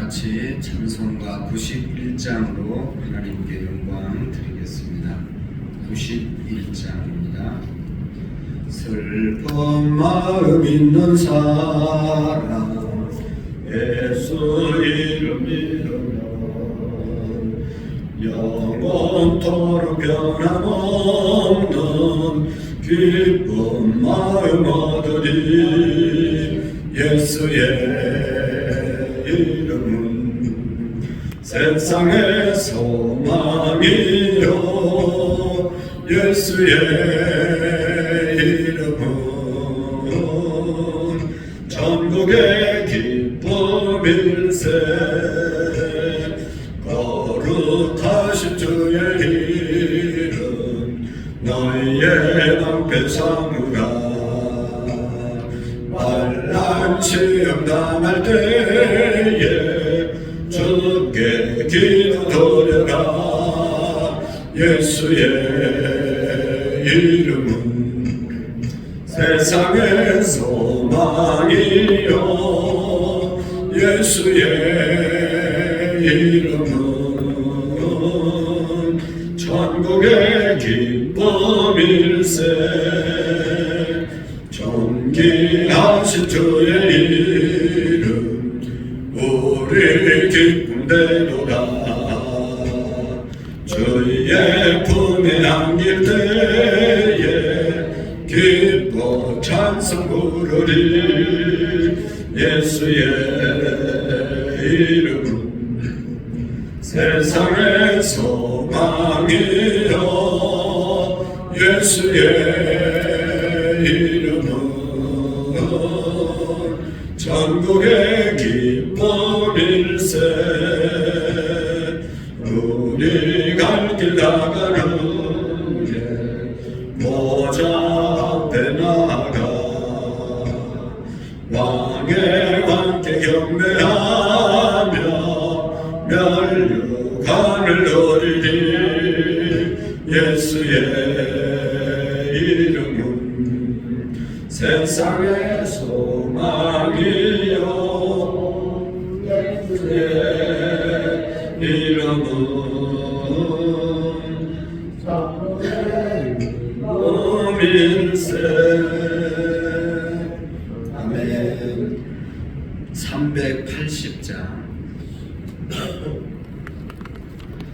같이 찬송가 91장으로 하나님께 영광 드리겠습니다. 91장입니다. 슬픈 마음 있는 사람 예수 이름 믿으면 영원토록 변함없는 기쁜 마음 얻으리. 예수의 이름은 세상의 소망이요, 예수의 이름은 전국의 기쁨일세. 거룩하신 주의 이름 너희의 방패 삼으라. 환난 시험 당할 때에 주께 기도드려라. 예수의 이름은 세상의 소망이요, 예수의 이름은 천국의 기쁨일세. 존귀하신 주의 이름 우리 기쁨되도다. 주의 품에 안길 때에 기뻐 찬송 부르리. 예수의 이름은 세상의 소망이요, 예수의 이름은 전국의 기쁨일세. 우리 갈 길 나가는데 모자 앞에 나가 왕의 왕께 경배하며 멸류관을 누리리. 예수의 이름은 세상의 소망이요, 예수의 이름은 일세. 아멘. 380장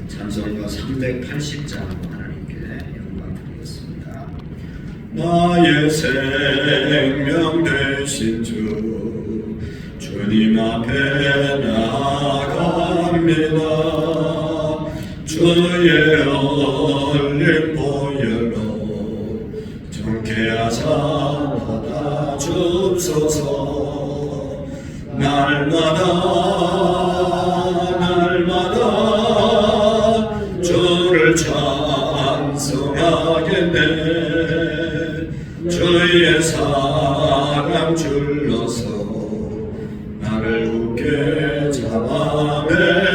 찬송가 380장 하나님께 영광 드리겠습니다. 나의 생명 되신 주 주님 앞에 나아갑니다. 주의 얼린 보혈로 정케 하사 받아 주옵소서. 날마다 주를 찬송하겠네. 주의 사랑 줄러서 나를 굳게 잡아내소서.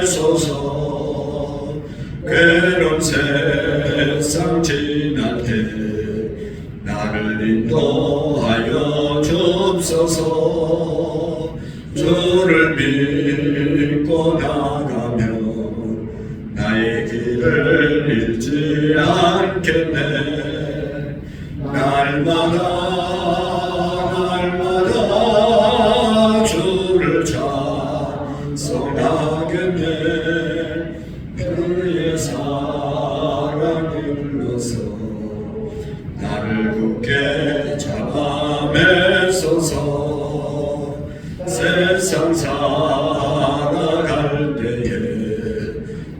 괴로운 세상 지날 때 나를 인도하여 주옵소서. 주를 믿고 나가면 나의 길을 잃지 않겠네. 날마다 주를 찬송하겠네. 그의 사랑을 눌러서 나를 굳게 잡아내소서. 세상 살아갈 때에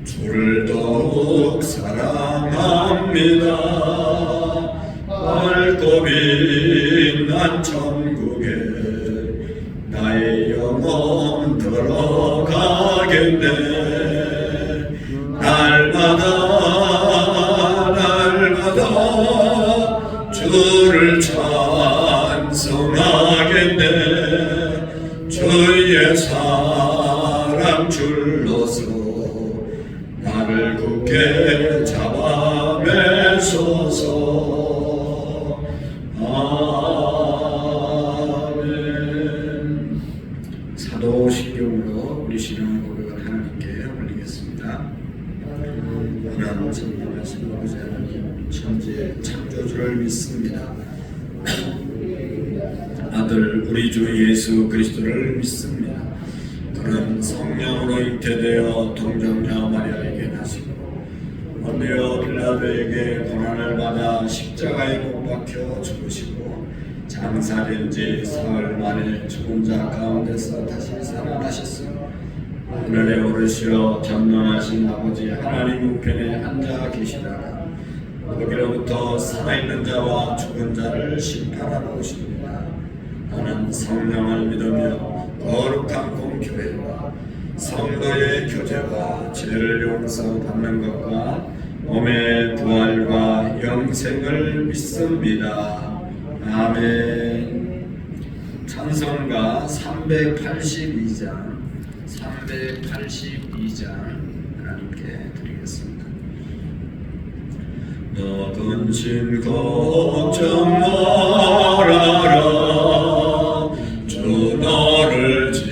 주를 더욱 사랑합니다. 밝고 빛난 천국에 나의 영혼 들어가겠네. 날마다 주를 찬송하겠네. 주의 사랑 줄로서 나를 굳게 잡아내소서. 아멘. 사도신경으로 우리 신앙을 천지의 창조주를 믿습니다. 아들 우리 주 예수 그리스도를 믿습니다. 그는 성령으로 잉태되어 동정녀 마리아에게 나시고 본디오 빌라도에게 고난을 받아 십자가에 못 박혀 죽으시고 장사된 지 사흘 만에 죽은 자 가운데서 다시 살아나셨으며 하늘에 오르시어 전능하신 아버지 하나님 우편에 앉아 계시다가 거기로부터 살아있는 자와 죽은 자를 심판하러 오십니다. 나는 성령을 믿으며 거룩한 공교회와 성도의 교제와 죄를 용서받는 것과 몸의 부활과 영생을 믿습니다. 아멘. 찬송가 382장 하나님께 드리겠습니다. 너 근심 걱정 말아라. 주 너를 지키리.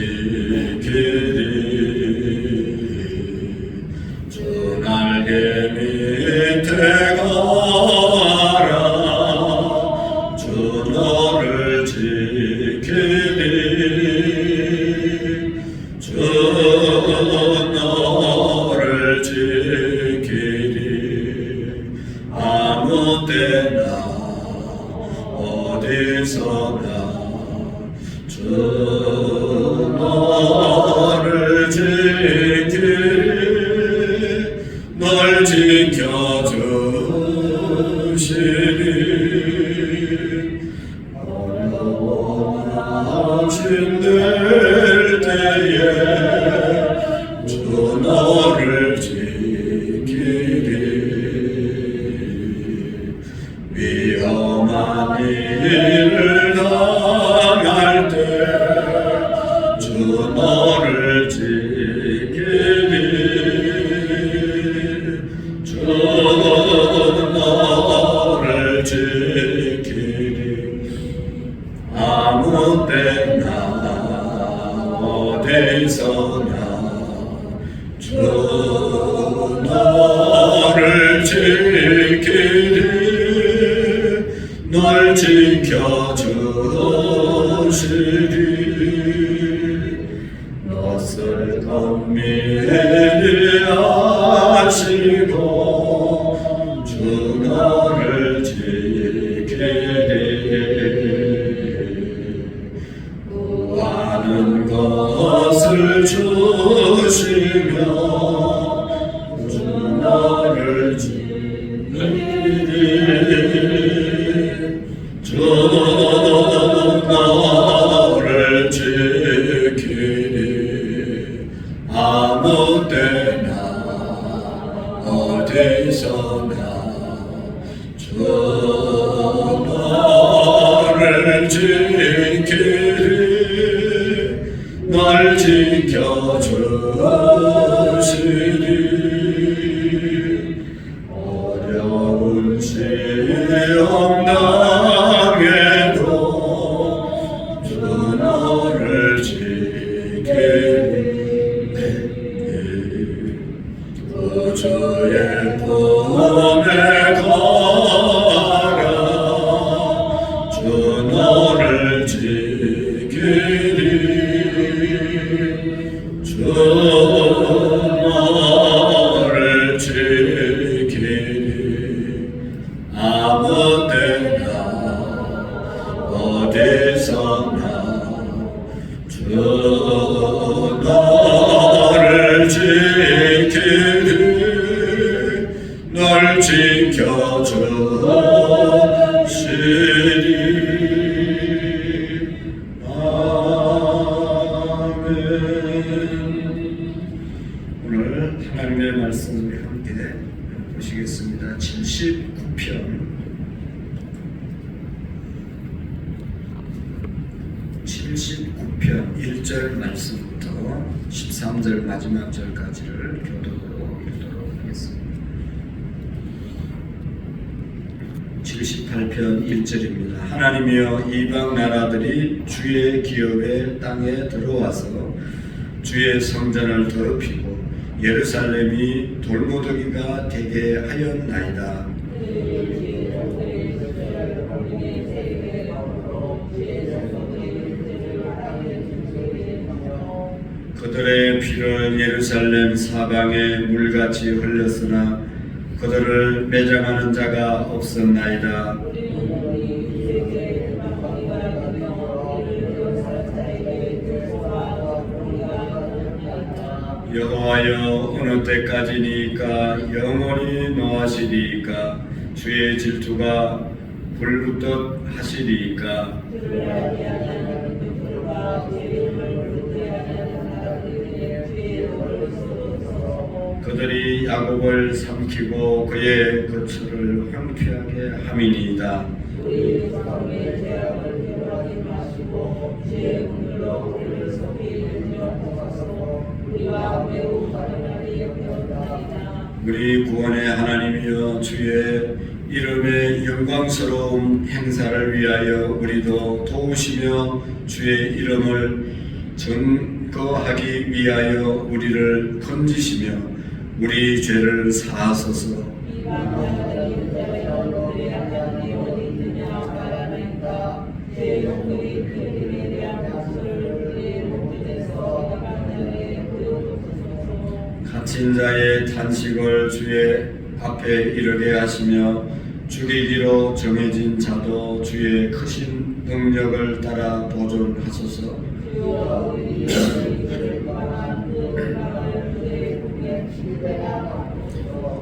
주 날개 밑에 가라. 주 너를 지키리. 주 너를 지키리. 아무 때나 어디서나 주 너를 지키리. 널 지켜주시리. 어려워 힘들 때에 주 너를 지키리. 위험한 일을 당할 때 주 너를 지키리. 주 너를 지키리. 아무 때나 어디서나 주 너를 지키리. 널 지켜주시리. 낯설 건미하시고 주 너를 지키리. 구하는 것을 주시며 주 너를 지키리. 주 너를 지키리. 아무 때나 어디서나 주 너를 지키리. 널 지켜주시리. 어려운 시험 당해도 주 너를 지키리. 구주의 품에 가라. 주 너를 지키리. 주 너를 지키리. 아무 때나 어디서나 주 너를 지키리. 널 지켜주시리. 아멘. 오늘 하나님의 말씀을 함께 보시겠습니다. 79편 79편 1절 말씀부터 13절 마지막 절까지를 교독으로 읽도록 하겠습니다. 78편 1절입니다. 하나님이여 이방 나라들이 주의 기업의 땅에 들어와서 주의 성전을 더럽히고 예루살렘이 돌무더기가 되게 하였나이다. 예루살렘 사방에 물같이 흘렸으나 그들을 매장하는 자가 없었나이다. 여호와여, 어느 때까지니까 영원히 노하시리이까? 주의 질투가 불붙듯 하시리이까? 그들이 야곱을 삼키고 그의 거처를 황폐하게 함이니이다. 우리 구원의 하나님이여, 주의 이름의 영광스러운 행사를 위하여 우리도 도우시며 주의 이름을 증거하기 위하여 우리를 건지시며 우리 죄를 사하소서. 갇힌 자의 탄식을 주의 앞에 이르게 하시며 죽이기로 정해진 자도 주의 크신 능력을 따라 보존하소서.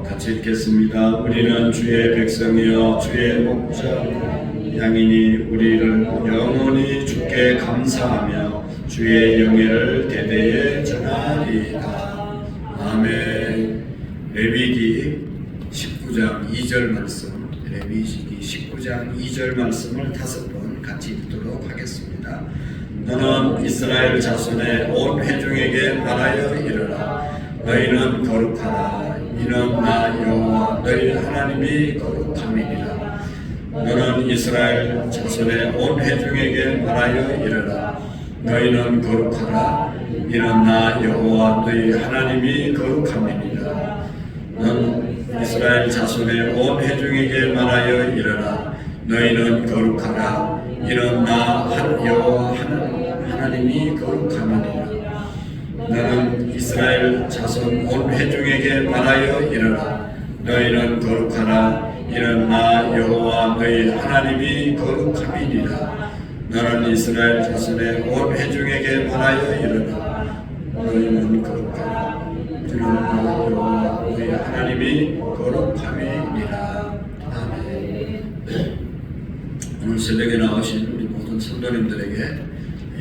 같이 읽겠습니다. 우리는 주의 백성이여 주의 목자 양이니 우리를 영원히 주께 감사하며 주의 영예를 대대에 전하리이다. 아멘. 레위기 19장 2절 말씀, 레위기 19장 2절 말씀을 5번 같이 읽도록 하겠습니다. 너는 이스라엘 자손의 온 회중에게 말하여 이르라. 너희는 거룩하라. 이는 나 여호와 너희 하나님이 거룩함이니라. 너는 이스라엘 자손의 온 회중에게 말하여 이르라. 너희는 거룩하라. 이는 나 여호와 너희 하나님이 거룩함이니라. 너는 이스라엘 자손의 온 회중에게 말하여 이르라. 너희는 거룩하라. 이는 나 여호와 하나님이 거룩함이니라. 너는 이스라엘 자손 온 회중에게 말하여 이르라. 너희는 거룩하라. 이는 나 여호와 너희 하나님이 거룩함이니라. 너는 이스라엘 자손의 온 회중에게 말하여 이르라. 너희는 거룩하라. 이는 나 여호와 너희 하나님이 거룩함이니라. 아멘. 오늘 새벽에 나오신 우리 모든 성도님들에게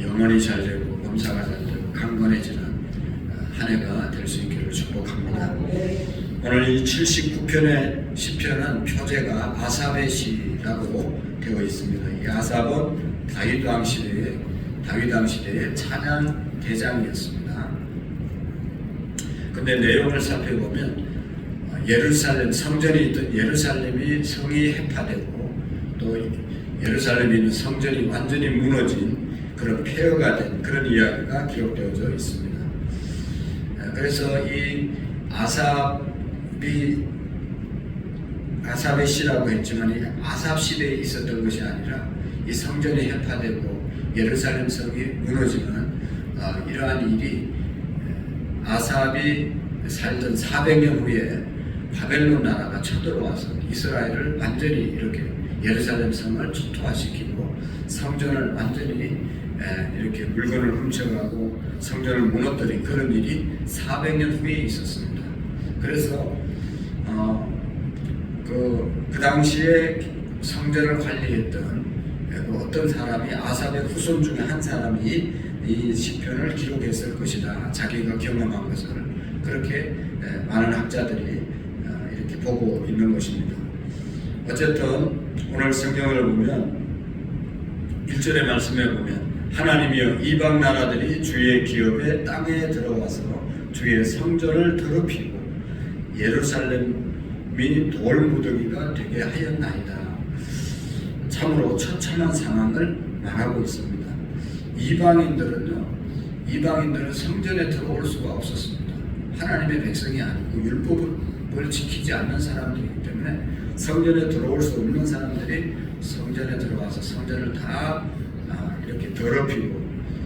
영원히 잘되고 범사가 잘되고 강건해지는 한 해가 될 수 있기를 축복합니다. 오늘 이 79편의 시편은 표제가 아삽의 시라고 되어 있습니다. 이 아삽은 다윗 왕 시대의 찬양 대장이었습니다. 근데 내용을 살펴보면 예루살렘 성전이 있던 예루살렘이 성이 해파되고 또 예루살렘에 있는 성전이 완전히 무너진 그런 폐허가 된 그런 이야기가 기록되어져 있습니다. 그래서 이 아삽의 시라고 했지만 이 아삽 시대에 있었던 것이 아니라 이 성전이 해파되고 예루살렘 성이 무너지는 이러한 일이 아삽이 살던 400년 후에 바벨론 나라가 쳐들어와서 이스라엘을 완전히 이렇게 예루살렘 성을 초토화시키고 성전을 완전히 이렇게 물건을 훔쳐가고 성전을 무너뜨린 그런 일이 400년 후에 있었습니다. 그래서 그 당시에 성전을 관리했던 어떤 사람이 아삽의 후손 중에 한 사람이 이 시편을 기록했을 것이다. 자기가 경험한 것을 그렇게 많은 학자들이 이렇게 보고 있는 것입니다. 어쨌든 오늘 성경을 보면 1절의 말씀에 보면 하나님이여 이방 나라들이 주의 기업에 땅에 들어와서 주의 성전을 더럽히고 예루살렘이 돌무더기가 되게 하였나이다. 참으로 처참한 상황을 말하고 있습니다. 이방인들은 성전에 들어올 수가 없었습니다. 하나님의 백성이 아니고 율법을 지키지 않는 사람들이기 때문에 성전에 들어올 수 없는 사람들이 성전에 들어와서 성전을 다 이렇게 더럽히고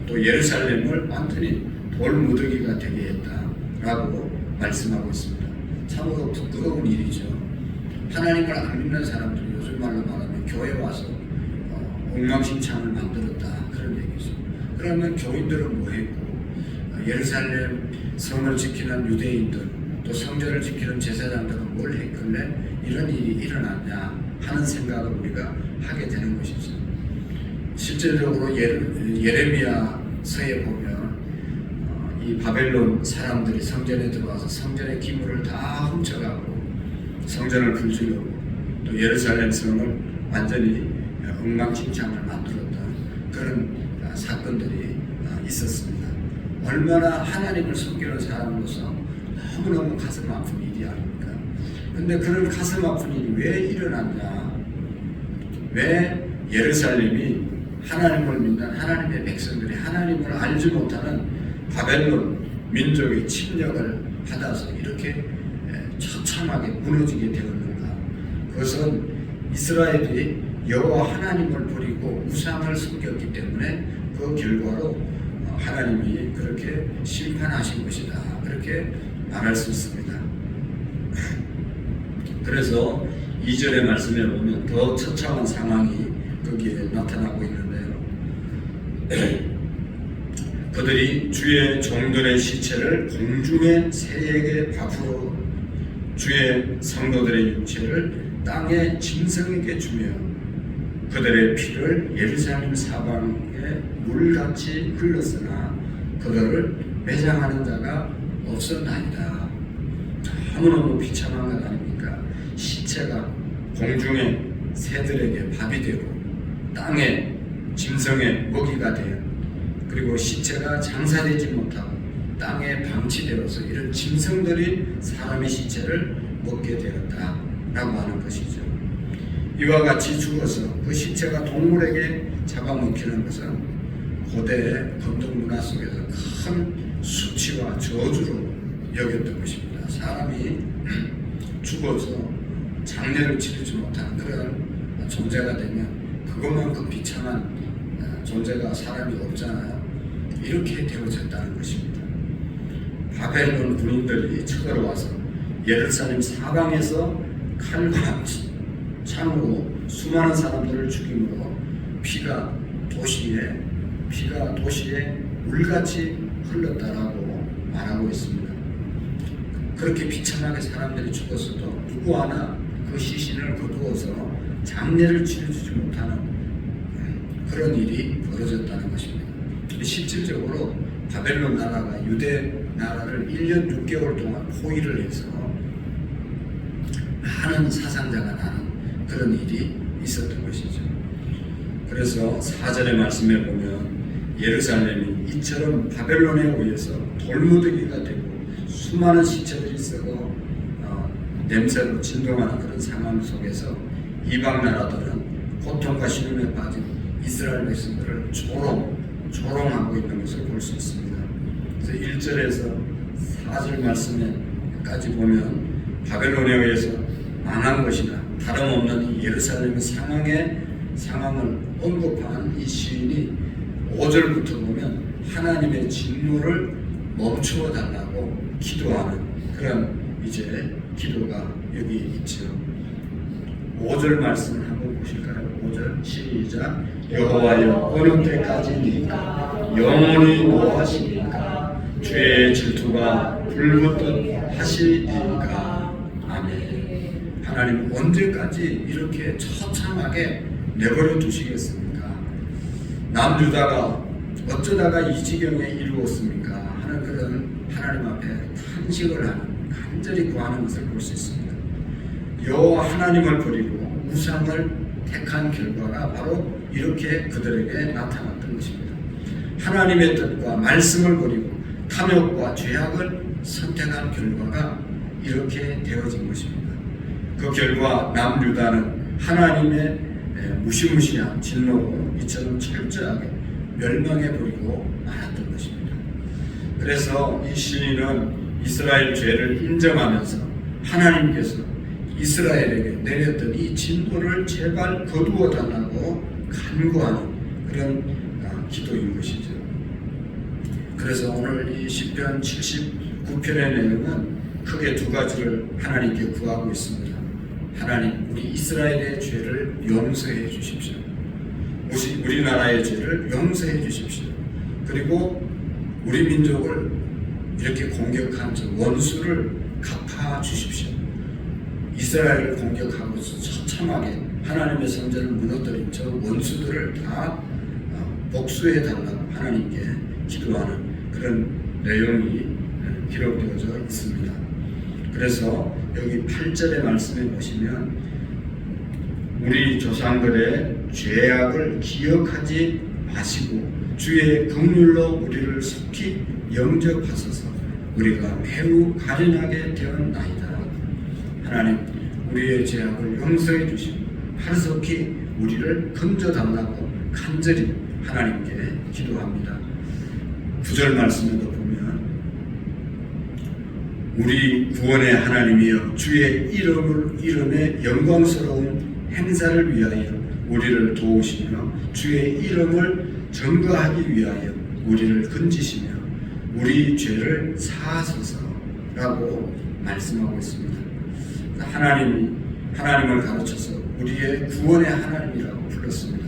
또 예루살렘을 완전히 돌무더기가 되게 했다. 라고 말씀하고 있습니다. 참으로 부끄러운 일이죠. 하나님을 안 믿는 사람들이 요즘 말로 말하면 교회 와서 엉망진창을 만들었다, 그런 얘기죠. 그러면 교인들은 뭐 했고, 예루살렘 성을 지키는 유대인들, 또 성전을 지키는 제사장들은 뭘 했길래 이런 일이 일어났냐 하는 생각을 우리가 하게 되는 것이죠. 실제적으로 예레미야서에 보면 이 바벨론 사람들이 성전에 들어와서 성전의 기물을 다 훔쳐가고 성전을 불질르고 또 예루살렘 성을 완전히 엉망진창을 만들었던 그런 사건들이 있었습니다. 얼마나 하나님을 섬기는 사람으로서 너무너무 가슴 아픈 일이 아닙니까? 근데 그런 가슴 아픈 일이 왜 일어났냐? 왜 예루살렘이 하나님을 믿는 하나님의 백성들이 하나님을 알지 못하는 바벨론 민족의 침략을 받아서 이렇게 처참하게 무너지게 되었는가? 그것은 이스라엘이 여호와 하나님을 버리고 우상을 섬겼기 때문에 그 결과로 하나님이 그렇게 심판하신 것이다, 그렇게 말할 수 있습니다. 그래서 2절의 말씀에 보면 더 처참한 상황이 거기에 나타나고 있는데요. 그들이 주의 종들의 시체를 공중의 새에게 밥으로, 주의 성도들의 육체를 땅의 짐승에게 주며 그들의 피를 예루살렘 사방에 물같이 흘렀으나 그들을 매장하는 자가 없었나이다. 너무너무 비참한 것 아닙니까? 시체가 공중의 새들에게 밥이 되고 땅의 짐승의 먹이가 되어, 그리고 시체가 장사되지 못하고 땅에 방치되어서 이런 짐승들이 사람의 시체를 먹게 되었다라고 하는 것이죠. 이와 같이 죽어서 그 시체가 동물에게 잡아먹히는 것은 고대 건국 문화 속에서 큰 수치와 저주로 여겼던 것입니다. 사람이 죽어서 장례를 치르지 못하는 그런 존재가 되면 그것만큼 비참한 존재가 사람이 없잖아요. 이렇게 되어졌다는 것입니다. 바벨론 군인들이 쳐들어와서 예루살렘 사방에서 칼과 창으로 수많은 사람들을 죽임으로 피가 도시에 물같이 흘렀다라고 말하고 있습니다. 그렇게 비참하게 사람들이 죽었어도 누구 하나 그 시신을 거두어서 장례를 치러주지 못하는 그런 일이 벌어졌다는 것입니다. 실질적으로 바벨론 나라가 유대 나라를 1년 6개월 동안 포위를 해서 많은 사상자가 나는 그런 일이 있었던 것이죠. 그래서 4절의 말씀에 보면 예루살렘이 이처럼 바벨론에 의해서 돌무더기가 되고 수많은 시체들이 썩어 냄새로 진동하는 그런 상황 속에서 이방 나라들은 고통과 시름에 빠진 이스라엘 백성들을 조롱하고 있는 것을 볼 수 있습니다. 그래서 1절에서 4절 말씀에까지 보면 바벨론에 의해서 망한 것이나 다름없는 이 예루살렘의 상황을 언급한 이 시인이 5절부터 보면 하나님의 진노를 멈추어 달라고 기도하는 그런 이제 기도가 여기 있죠. 5절 말씀을 한번 보실까요? 5절 시작. 여호와여 어느 때까지니까 영원히 노하시니까 주의 질투가 불붙듯 하시니까. 아멘. 하나님 언제까지 이렇게 처참하게 내버려 두시겠습니까? 남유다가 어쩌다가 이 지경에 이루었습니까? 하는 그런 하나님 앞에 탄식을 하는, 간절히 구하는 것을 볼 수 있습니다. 여호와 하나님을 버리고 우상을 택한 결과가 바로 이렇게 그들에게 나타났던 것입니다. 하나님의 뜻과 말씀을 버리고 탐욕과 죄악을 선택한 결과가 이렇게 되어진 것입니다. 그 결과 남유다는 하나님의 무시무시한 진노로 이처럼 철저하게 멸망해버리고 말았던 것입니다. 그래서 이 시인은 이스라엘 죄를 인정하면서 하나님께서 이스라엘에게 내렸던 이 진노를 제발 거두어 달라고 간구하는 그런 기도인 것이죠. 그래서 오늘 이 시편 79 구편의 내용은 크게 두 가지를 하나님께 구하고 있습니다. 하나님, 우리 이스라엘의 죄를 용서해 주십시오. 우리나라의 죄를 용서해 주십시오. 그리고 우리 민족을 이렇게 공격한 저 원수를 갚아 주십시오. 이스라엘을 공격하고서 처참하게 하나님의 성전을 무너뜨린 저 원수들을 다 복수해 달라고 하나님께 기도하는 그런 내용이 기록되어져 있습니다. 그래서 여기 8절의 말씀에 보시면 우리 조상들의 죄악을 기억하지 마시고 주의 긍휼로 우리를 속히 영접하소서. 우리가 매우 가련하게 되었나이다. 하나님, 우리의 죄악을 용서해 주시고 하루속히 우리를 건져달라고 간절히 하나님께 기도합니다. 9절 말씀에도 보면 우리 구원의 하나님이여 주의 이름의 영광스러운 행사를 위하여 우리를 도우시며 주의 이름을 증거하기 위하여 우리를 건지시며 우리 죄를 사하소서라고 말씀하고 있습니다. 하나님을 가르쳐서 우리의 구원의 하나님이라고 불렀습니다.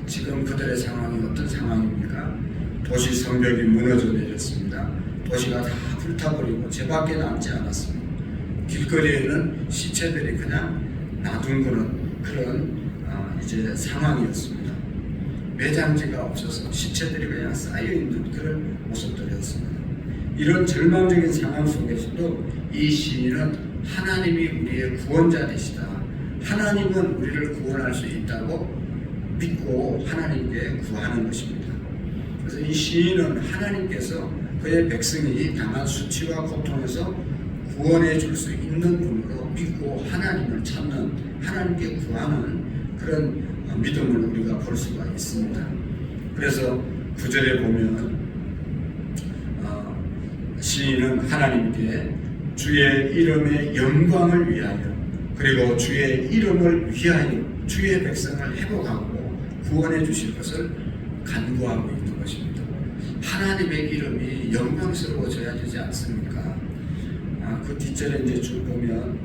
지금 그들의 상황이 어떤 상황입니까? 도시 성벽이 무너져 내렸습니다. 도시가 다 불타버리고 죄밖에 남지 않았습니다. 길거리에는 시체들이 그냥 놔둔 그런 이제 상황이었습니다. 매장지가 없어서 시체들이 그냥 쌓여있는 그런 모습들이었습니다. 이런 절망적인 상황 속에서도 이 시인은 하나님이 우리의 구원자 되시다, 하나님은 우리를 구원할 수 있다고 믿고 하나님께 구하는 것입니다. 그래서 이 시인은 하나님께서 그의 백성이 당한 수치와 고통에서 구원해 줄 수 있는 분으로 믿고 하나님을 찾는, 하나님께 구하는 그런 믿음을 우리가 볼 수가 있습니다. 그래서 9절에 보면 시인은 하나님께 주의 이름의 영광을 위하여 그리고 주의 이름을 위하여 주의 백성을 회복하고 구원해 주실 것을 간구하고 있는 것입니다. 하나님의 이름이 영광스러워져야 되지 않습니까? 그 뒷절에 이제 쭉 보면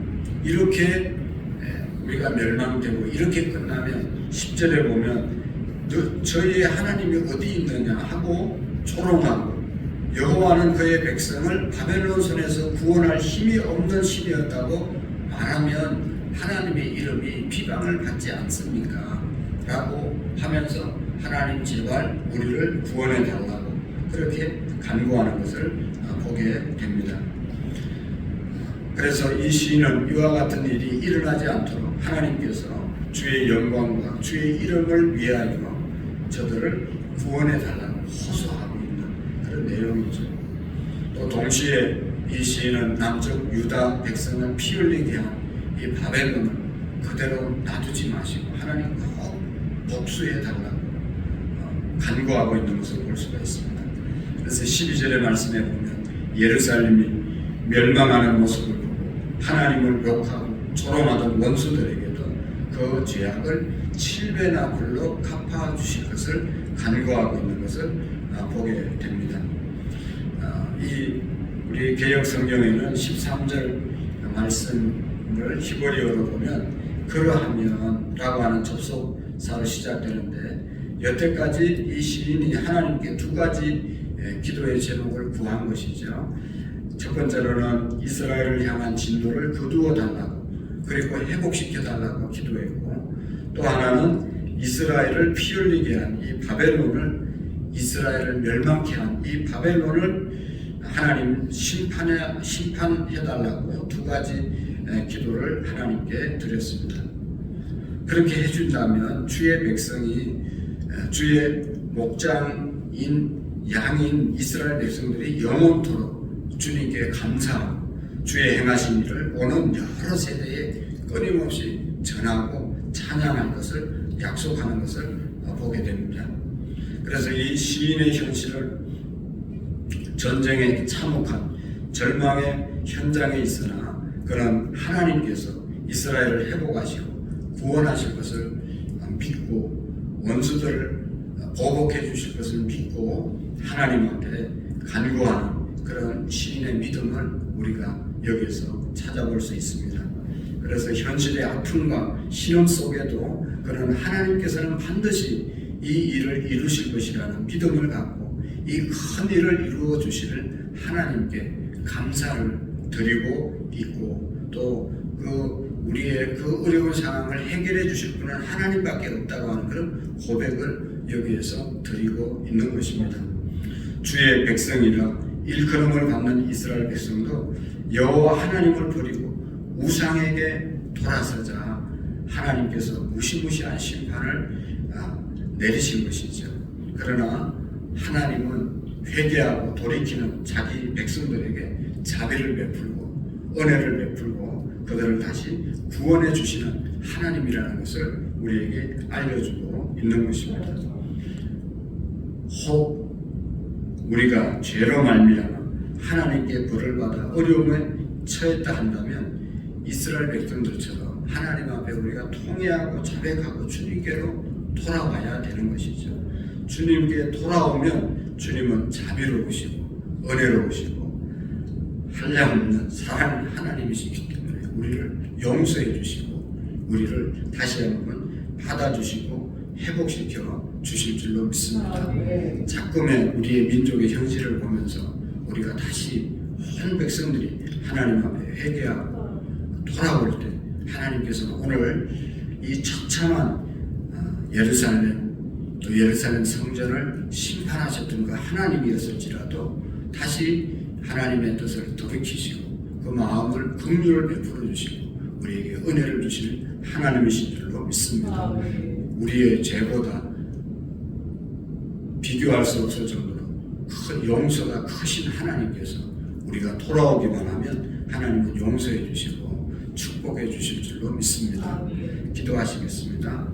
이렇게 우리가 멸망되고 이렇게 끝나면 10절에 보면 저희의 하나님이 어디 있느냐 하고 조롱하고 여호와는 그의 백성을 바벨론 손에서 구원할 힘이 없는 신이었다고 말하면 하나님의 이름이 비방을 받지 않습니까? 라고 하면서 하나님 제발 우리를 구원해 달라고 그렇게 간구하는 것을 보게 됩니다. 그래서 이 시인은 이와 같은 일이 일어나지 않도록 하나님께서 주의 영광과 주의 이름을 위하여 저들을 구원해 달라고 호소하고 있는 그런 내용이죠. 또 동시에 이 시인은 남쪽 유다 백성을 피 흘리게 한 이 바벨론을 그대로 놔두지 마시고 하나님 꼭 복수해 달라고 간구하고 있는 것을 볼 수가 있습니다. 그래서 12절의 말씀에 보면 예루살렘이 멸망하는 모습을 보고 하나님을 욕하고 조롱하던 원수들에게도 그 죄악을 7배나 불로 갚아 주실 것을 간구하고 있는 것을 보게 됩니다. 우리 개역 성경에는 13절 말씀을 히브리어로 보면 그러하면 라고 하는 접속사로 시작되는데 여태까지 이 시인이 하나님께 두 가지 기도의 제목을 구한 것이죠. 첫 번째로는 이스라엘을 향한 진노를 거두어 달라고 그리고 회복시켜 달라고 기도했고, 또 하나는 이스라엘을 피 흘리게 한 이 바벨론을, 이스라엘을 멸망케 한 이 바벨론을 하나님 심판해 달라고 두 가지 기도를 하나님께 드렸습니다. 그렇게 해준다면 주의 백성이, 주의 목장인 양인 이스라엘 백성들이 영원토록 주님께 감사하고 주의 행하신 일을 오는 여러 세대에 끊임없이 전하고 찬양할 것을 약속하는 것을 보게 됩니다. 그래서 이 시인의 현실을 전쟁에 참혹한 절망의 현장에 있으나 그런 하나님께서 이스라엘을 회복하시고 구원하실 것을 믿고 원수들을 보복해 주실 것을 믿고 하나님 앞에 간구하는 그런 시인의 믿음을 우리가 여기에서 찾아볼 수 있습니다. 그래서 현실의 아픔과 신음 속에도 그런 하나님께서는 반드시 이 일을 이루실 것이라는 믿음을 갖고 이 큰 일을 이루어 주시는 하나님께 감사를 드리고 있고, 또 우리의 그 어려운 상황을 해결해 주실 분은 하나님밖에 없다고 하는 그런 고백을 여기에서 드리고 있는 것입니다. 주의 백성이라 일컬음을 받는 이스라엘 백성도 여호와 하나님을 버리고 우상에게 돌아서자 하나님께서 무시무시한 심판을 내리신 것이죠. 그러나 하나님은 회개하고 돌이키는 자기 백성들에게 자비를 베풀고 은혜를 베풀고 그들을 다시 구원해 주시는 하나님이라는 것을 우리에게 알려주고 있는 것입니다. 혹 우리가 죄로 말미암아 하나님께 벌을 받아 어려움에 처했다 한다면 이스라엘 백성들처럼 하나님 앞에 우리가 통회하고 자백하고 주님께로 돌아와야 되는 것이죠. 주님께 돌아오면 주님은 자비로우시고 은혜로우시고 한량없는 사랑하는 하나님이시기 때문에 우리를 용서해 주시고 우리를 다시 한번 받아주시고 회복시켜 주실 줄로 믿습니다. 자꾸만 우리의 민족의 현실을 보면서 우리가 다시 온 백성들이 하나님 앞에 회개하고 돌아올 때 하나님께서는 오늘 이 처참한 예루살렘 또 예루살렘 성전을 심판하셨던 그 하나님이었을지라도 다시 하나님의 뜻을 돌이키시고 그 마음을 긍휼을 베풀어 주시고 우리에게 은혜를 주시는 하나님이신 줄로 믿습니다. 우리의 죄보다 비교할 수 없을 정도로 큰 용서가 크신 하나님께서 우리가 돌아오기만 하면 하나님은 용서해 주시고 축복해 주실 줄로 믿습니다. 기도하시겠습니다.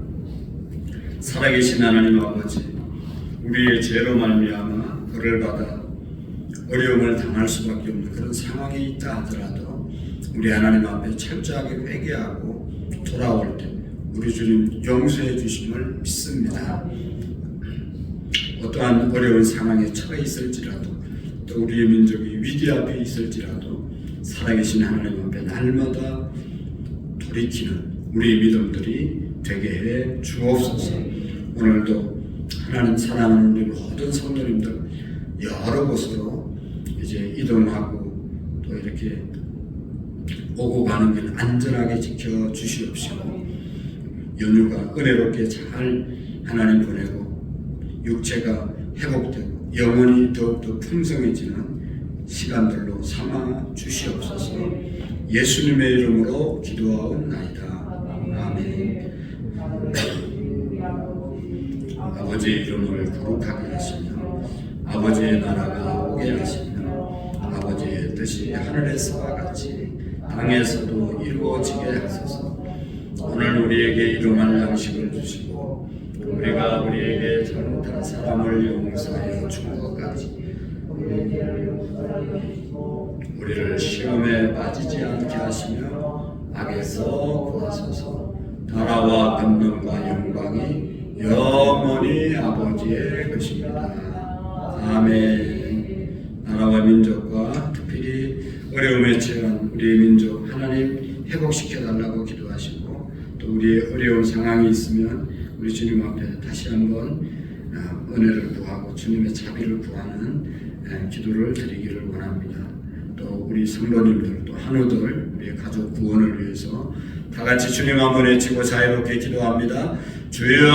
살아계신 하나님 아버지, 우리의 죄로 말미암아 벌을 받아 어려움을 당할 수밖에 없는 그런 상황이 있다 하더라도 우리 하나님 앞에 철저하게 회개하고 돌아올 때 우리 주님 용서해 주심을 믿습니다. 어떠한 어려운 상황에 처해 있을지라도 또 우리의 민족이 위기 앞에 있을지라도 살아계신 하나님 앞에 날마다 돌이키는 우리의 믿음들이 되게 해 주옵소서. 오늘도 하나님 사랑하는 우리 모든 성도님들 여러 곳으로 이제 이동하고 또 이렇게 오고 가는 길 안전하게 지켜 주시옵시고 연휴가 은혜롭게 잘 하나님 보내고 육체가 회복되고 영혼이 더욱더 풍성해지는 시간들로 삼아 주시옵소서. 예수님의 이름으로 기도하옵나이다. 아멘. 아버지의 이름을 거룩하게 하시며 아버지의 나라가 오게 하시며 아버지의 뜻이 하늘에서와 같이 땅에서도 이루어지게 하소서. 오늘 우리에게 일용할 양식을 주시고 우리가 우리에게 잘못한 사람을 용서하여 준 것 같이 우리를 시험에 빠지지 않게 하시며 악에서 구하소서. 나라와 권능과 영광이 영원히 아버지의 것입니다. 아멘. 나라와 민족과 특별히 어려움에 처한 우리의 민족 하나님 회복시켜 달라고 기도하시고 또 우리의 어려운 상황이 있으면 우리 주님 앞에 다시 한번 은혜를 구하고 주님의 자비를 구하는 기도를 드리기를 원합니다. 또 우리 성도님들 또 한우들 우리의 가족 구원을 위해서 다 같이 주님 한번 외치고 자유롭게 기도합니다. 주여